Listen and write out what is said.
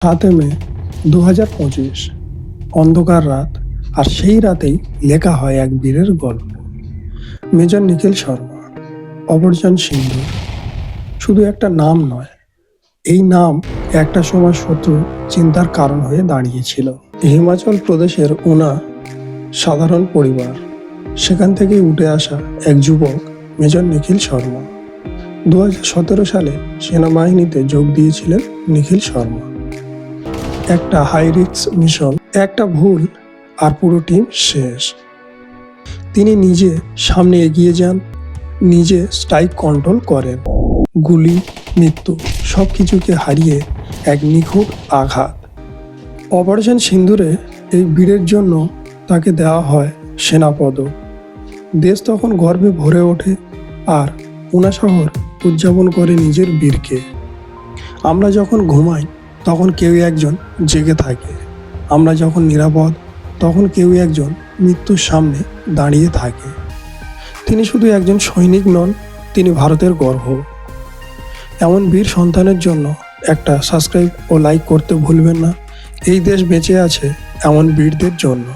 7 মে 2025, অন্ধকার রাত। আর সেই রাতেই লেখা হয় এক বীরের গল্প। মেজর নিখিল শর্মা, অপরজন সিন্ধু শুধু একটা নাম নয়, এই নাম একটা সময় শত্রু চিন্তার কারণ হয়ে দাঁড়িয়েছিল। হিমাচল প্রদেশের উনা সাধারণ পরিবার, সেখান থেকেই উঠে আসা এক যুবক মেজর নিখিল শর্মা। 2017 সালে সেনাবাহিনীতে যোগ দিয়েছিলেন নিখিল শর্মা। একটা হাই রিস্ক মিশন, একটা ভুল আর পুরো টিম শেষ। তিনি নিজে সামনে এগিয়ে যান, নিজে স্ট্রাইক কন্ট্রোল করেন। গুলি, মৃত্যু সব কিছুকে হারিয়ে এক নিখুঁত আঘাত। অপারেশন সিন্দুরে এই বীরের জন্য তাকে দেওয়া হয় সেনা পদক। দেশ তখন গর্বে ভরে ওঠে আর উনা শহর উদযাপন করে নিজের বীরকে। আমরা যখন ঘুমাই তখন কেউ একজন জেগে থাকে, আমরা যখন নিরাপদ তখন কেউ একজন মৃত্যুর সামনে দাঁড়িয়ে থাকে। তিনি শুধু একজন সৈনিক নন, তিনি ভারতের গর্ব। এমন বীর সন্তানের জন্য একটা সাবস্ক্রাইব ও লাইক করতে ভুলবেন না। এই দেশ বেঁচে আছে এমন বীরদের জন্য।